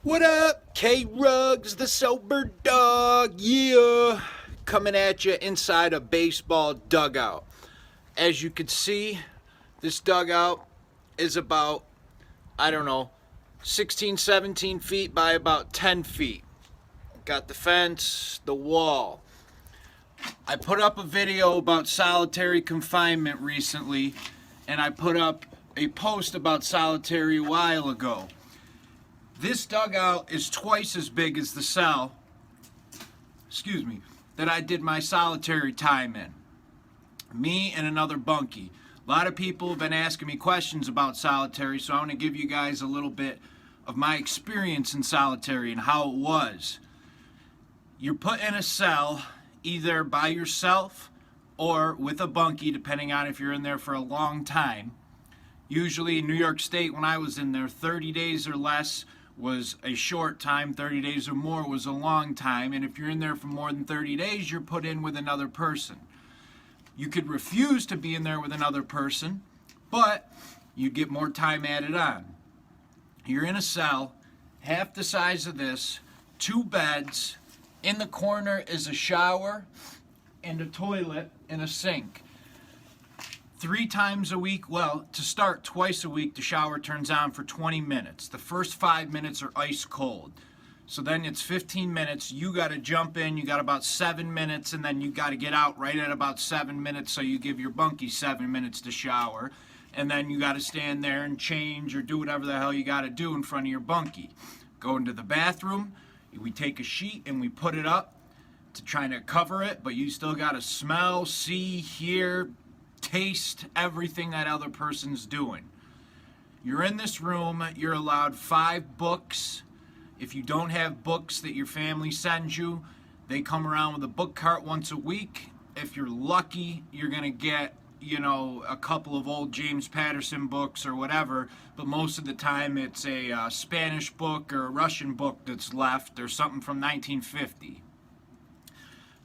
What up? K-Rugs, the sober dog, yeah! Coming at you inside a baseball dugout. As you can see, this dugout is about, I don't know, 16, 17 feet by about 10 feet. Got the fence, the wall. I put up a video about solitary confinement recently, and I put up a post about solitary a while ago. This dugout is twice as big as the cell, that I did my solitary time in. Me and another bunkie. A lot of people have been asking me questions about solitary, so I want to give you guys a little bit of my experience in solitary and how it was. You're put in a cell either by yourself or with a bunkie, depending on if you're in there for a long time. Usually in New York State, when I was in there, 30 days or less was a short time, 30 days or more was a long time, and if you're in there for more than 30 days, you're put in with another person. You could refuse to be in there with another person, but you get more time added on. You're in a cell, half the size of this, 2 beds, in the corner is a shower and a toilet and a sink. 3 times a week, well, to start twice a week, the shower turns on for 20 minutes. The first 5 minutes are ice cold. So then it's 15 minutes. You got to jump in. You got about 7 minutes, and then you got to get out right at about 7 minutes. So you give your bunkie 7 minutes to shower. And then you got to stand there and change or do whatever the hell you got to do in front of your bunkie. Go into the bathroom. We take a sheet and we put it up to try to cover it. But you still got to smell, see, hear, taste everything that other person's doing. You're in this room, you're allowed 5 books. If you don't have books that your family sends you, they come around with a book cart once a week. If you're lucky, you're gonna get, a couple of old James Patterson books or whatever, but most of the time it's a Spanish book or a Russian book that's left or something from 1950.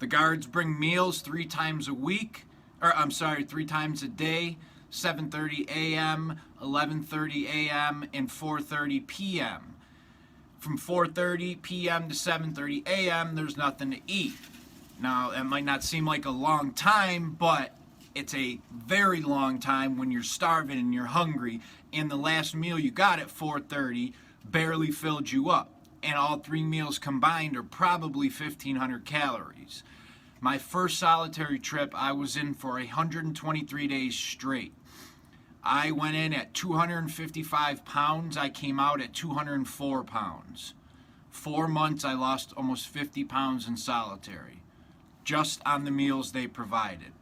The guards bring meals 3 times a week. 3 times a day, 7:30 a.m., 11:30 a.m., and 4:30 p.m. From 4:30 p.m. to 7:30 a.m., there's nothing to eat. Now, it might not seem like a long time, but it's a very long time when you're starving and you're hungry, and the last meal you got at 4:30 barely filled you up. And all 3 meals combined are probably 1,500 calories. My first solitary trip, I was in for 123 days straight. I went in at 255 pounds. I came out at 204 pounds. 4 months, I lost almost 50 pounds in solitary, just on the meals they provided.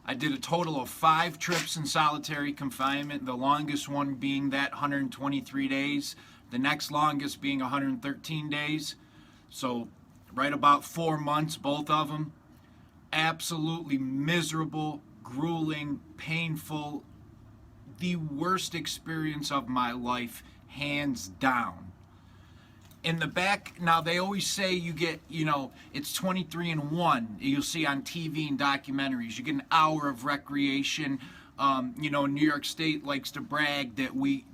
I did a total of 5 trips in solitary confinement, the longest one being that 123 days, the next longest being 113 days. So right about 4 months, both of them. Absolutely miserable, grueling, painful, the worst experience of my life, hands down. In the back, now they always say you get, it's 23 and 1. You'll see on TV and documentaries. You get an hour of recreation. New York State likes to brag that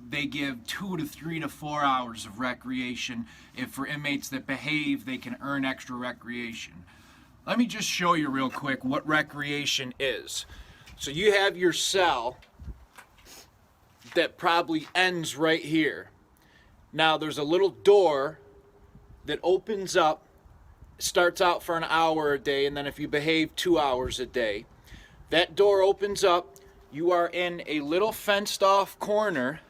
they give 2 to 3 to 4 hours of recreation. If for inmates that behave, they can earn extra recreation. Let me just show you real quick what recreation is. So you have your cell that probably ends right here. Now there's a little door that opens up, starts out for an hour a day, and then if you behave 2 hours a day. That door opens up, you are in a little fenced off corner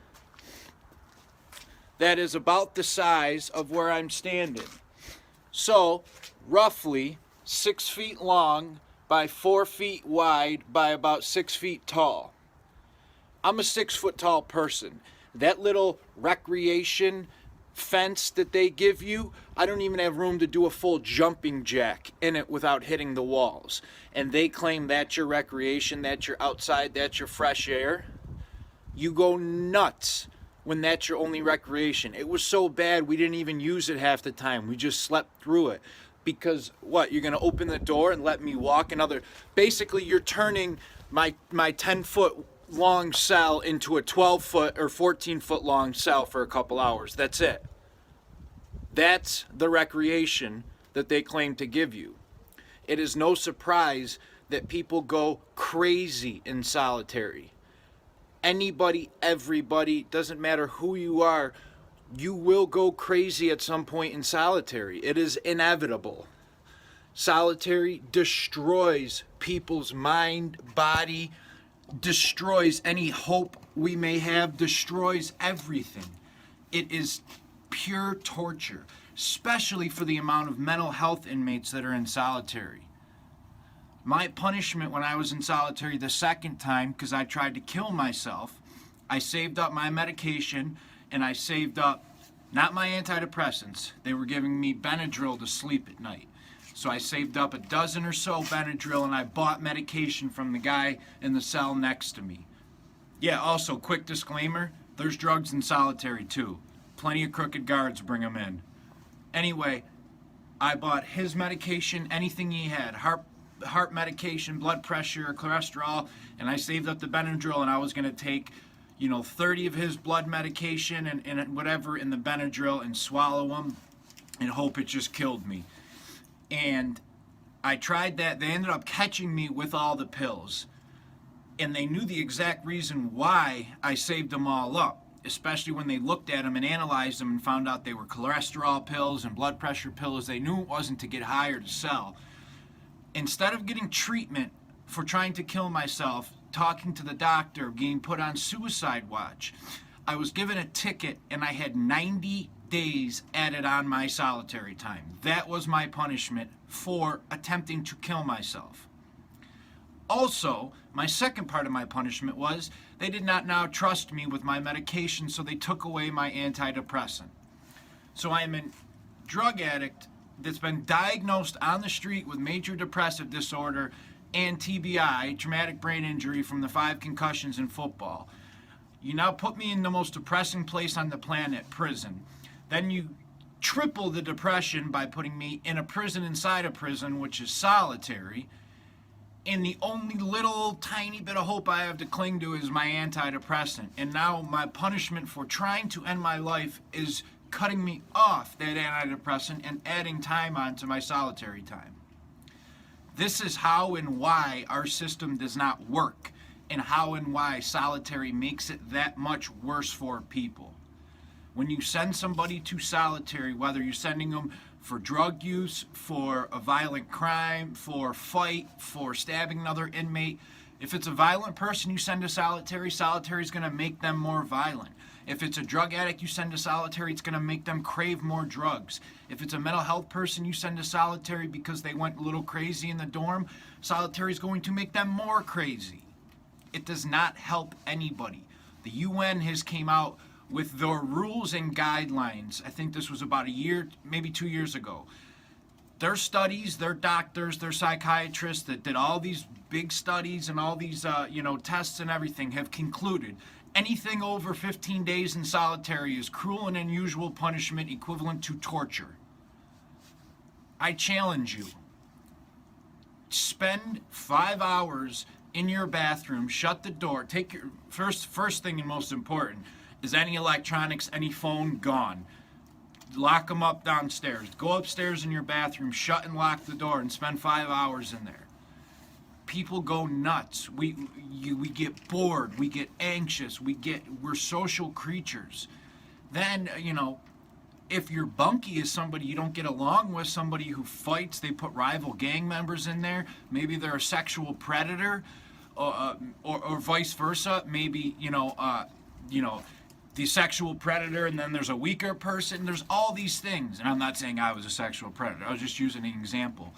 that is about the size of where I'm standing. So roughly 6 feet long by 4 feet wide by about 6 feet tall. I'm a 6 foot tall person. That little recreation fence that they give you, I don't even have room to do a full jumping jack in it without hitting the walls. And they claim that's your recreation, that's your outside, that's your fresh air. You go nuts when that's your only recreation. It was so bad we didn't even use it half the time. We just slept through it. Because what, you're gonna open the door and let me walk another, basically you're turning my 10 foot long cell into a 12 foot or 14 foot long cell for a couple hours. That's it. That's the recreation that they claim to give you. It is no surprise that people go crazy in solitary. Anybody, everybody, doesn't matter who you are, you will go crazy at some point in solitary. It is inevitable. Solitary destroys people's mind, body, destroys any hope we may have, destroys everything. It is pure torture, especially for the amount of mental health inmates that are in solitary. My punishment when I was in solitary the second time, because I tried to kill myself, I saved up my medication and I saved up, not my antidepressants, they were giving me Benadryl to sleep at night. So I saved up a dozen or so Benadryl and I bought medication from the guy in the cell next to me. Yeah, also, quick disclaimer, there's drugs in solitary too. Plenty of crooked guards bring them in. Anyway, I bought his medication, anything he had, heart medication, blood pressure, cholesterol, and I saved up the Benadryl, and I was going to take 30 of his blood medication and whatever in the Benadryl and swallow them and hope it just killed me. And I tried that. They ended up catching me with all the pills. And they knew the exact reason why I saved them all up, especially when they looked at them and analyzed them and found out they were cholesterol pills and blood pressure pills. They knew it wasn't to get high or to sell. Instead of getting treatment for trying to kill myself, talking to the doctor, being put on suicide watch, I was given a ticket and I had 90 days added on my solitary time. That was my punishment for attempting to kill myself. Also, my second part of my punishment was they did not now trust me with my medication, so they took away my antidepressant. So I am a drug addict that's been diagnosed on the street with major depressive disorder and TBI, traumatic brain injury from the 5 concussions in football. You now put me in the most depressing place on the planet, prison. Then you triple the depression by putting me in a prison inside a prison, which is solitary. And the only little tiny bit of hope I have to cling to is my antidepressant. And now my punishment for trying to end my life is cutting me off that antidepressant and adding time onto my solitary time. This is how and why our system does not work, and how and why solitary makes it that much worse for people. When you send somebody to solitary, whether you're sending them for drug use, for a violent crime, for fight, for stabbing another inmate, if it's a violent person you send to solitary, solitary is going to make them more violent. If it's a drug addict you send to solitary, it's going to make them crave more drugs. If it's a mental health person you send to solitary because they went a little crazy in the dorm, solitary is going to make them more crazy. It does not help anybody. The UN has came out with their rules and guidelines. I think this was about a year, maybe 2 years ago. Their studies, their doctors, their psychiatrists that did all these big studies and all these tests and everything have concluded anything over 15 days in solitary is cruel and unusual punishment equivalent to torture. I challenge you. Spend 5 hours in your bathroom, shut the door, take your first thing and most important is any electronics, any phone, gone. Lock them up downstairs. Go upstairs in your bathroom, shut and lock the door, and spend 5 hours in there. People go nuts. We get bored. We get anxious. We're social creatures. Then, if your bunkie is somebody you don't get along with, somebody who fights, they put rival gang members in there. Maybe they're a sexual predator, or vice versa. Maybe the sexual predator, and then there's a weaker person. There's all these things, and I'm not saying I was a sexual predator. I was just using an example.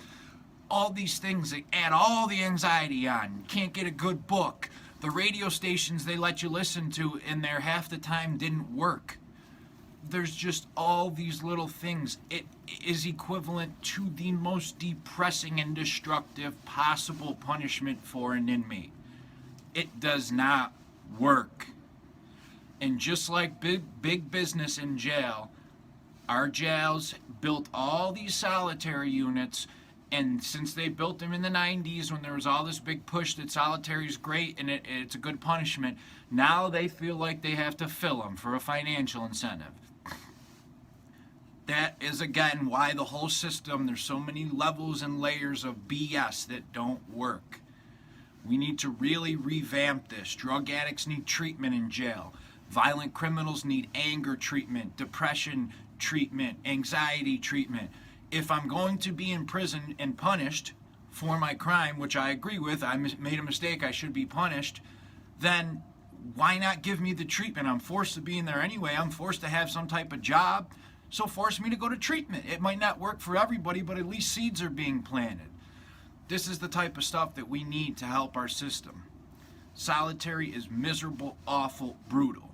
All these things that add all the anxiety on. You can't get a good book. The radio stations they let you listen to in there half the time didn't work. There's just all these little things. It is equivalent to the most depressing and destructive possible punishment for an inmate. It does not work. And just like big business in jail, our jails built all these solitary units, and since they built them in the 90s when there was all this big push that solitary is great and it's a good punishment, now they feel like they have to fill them for a financial incentive. That is, again, why the whole system, there's so many levels and layers of BS that don't work. We need to really revamp this. Drug addicts need treatment in jail. Violent criminals need anger treatment, depression treatment, anxiety treatment. If I'm going to be in prison and punished for my crime, which I agree with, I made a mistake, I should be punished, then why not give me the treatment? I'm forced to be in there anyway. I'm forced to have some type of job, so force me to go to treatment. It might not work for everybody, but at least seeds are being planted. This is the type of stuff that we need to help our system. Solitary is miserable, awful, brutal.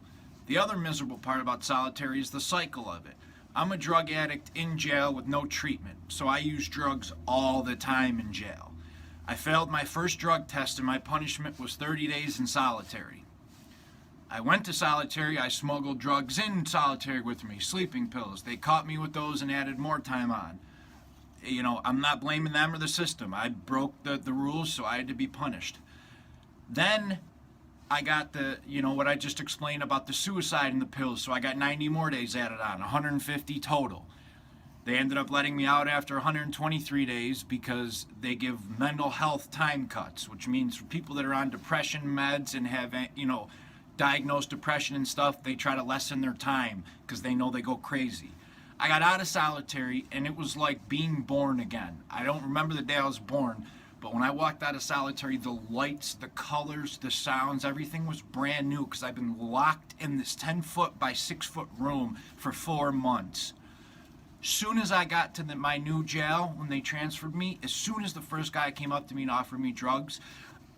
The other miserable part about solitary is the cycle of it. I'm a drug addict in jail with no treatment, so I use drugs all the time in jail. I failed my first drug test and my punishment was 30 days in solitary. I went to solitary, I smuggled drugs in solitary with me, sleeping pills. They caught me with those and added more time on. You know, I'm not blaming them or the system. I broke the rules, so I had to be punished. Then I got what I just explained about the suicide and the pills, so I got 90 more days added on, 150 total. They ended up letting me out after 123 days because they give mental health time cuts, which means for people that are on depression meds and have, diagnosed depression and stuff, they try to lessen their time because they know they go crazy. I got out of solitary and it was like being born again. I don't remember the day I was born, but when I walked out of solitary, the lights, the colors, the sounds, everything was brand new because I've been locked in this 10-foot by 6-foot room for 4 months. Soon as I got to my new jail, when they transferred me, as soon as the first guy came up to me and offered me drugs,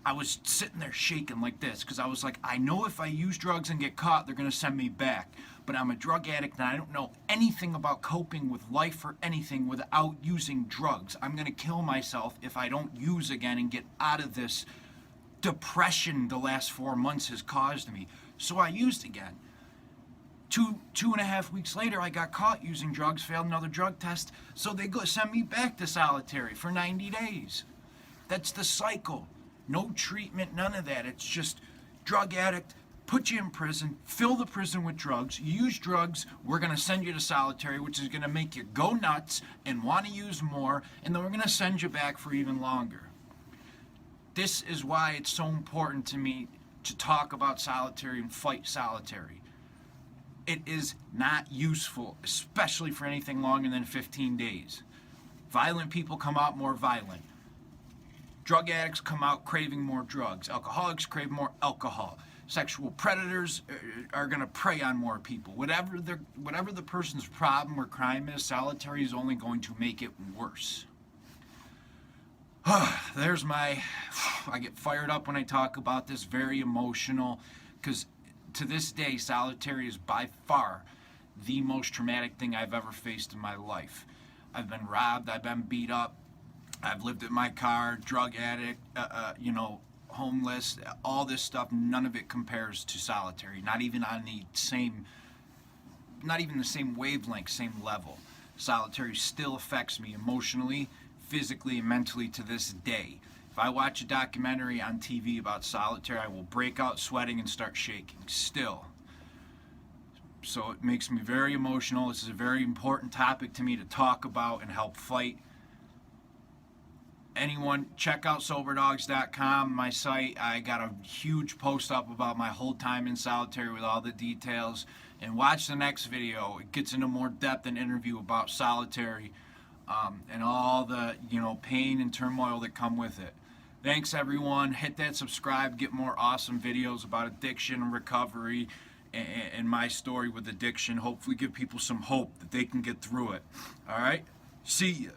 I was sitting there shaking like this because I was like, I know if I use drugs and get caught, they're going to send me back. But I'm a drug addict and I don't know anything about coping with life or anything without using drugs. I'm going to kill myself if I don't use again and get out of this depression the last 4 months has caused me. So I used again. Two and a half weeks later, I got caught using drugs, failed another drug test, so they sent me back to solitary for 90 days. That's the cycle. No treatment, none of that. It's just drug addict, put you in prison, fill the prison with drugs, use drugs, we're going to send you to solitary, which is going to make you go nuts and want to use more, and then we're going to send you back for even longer. This is why it's so important to me to talk about solitary and fight solitary. It is not useful, especially for anything longer than 15 days. Violent people come out more violent. Drug addicts come out craving more drugs. Alcoholics crave more alcohol. Sexual predators are going to prey on more people. Whatever the person's problem or crime is, solitary is only going to make it worse. I get fired up when I talk about this, very emotional, because to this day, solitary is by far the most traumatic thing I've ever faced in my life. I've been robbed, I've been beat up, I've lived in my car, drug addict, homeless, all this stuff. None of it compares to solitary. Not even the same wavelength, same level. Solitary still affects me emotionally, physically, and mentally to this day. If I watch a documentary on TV about solitary, I will break out sweating and start shaking still. So it makes me very emotional. This is a very important topic to me to talk about and help fight. Anyone, check out Soberdogs.com, my site. I got a huge post up about my whole time in solitary with all the details. And watch the next video. It gets into more depth and interview about solitary and all the pain and turmoil that come with it. Thanks everyone. Hit that subscribe. Get more awesome videos about addiction and recovery and my story with addiction. Hopefully give people some hope that they can get through it. All right? See ya.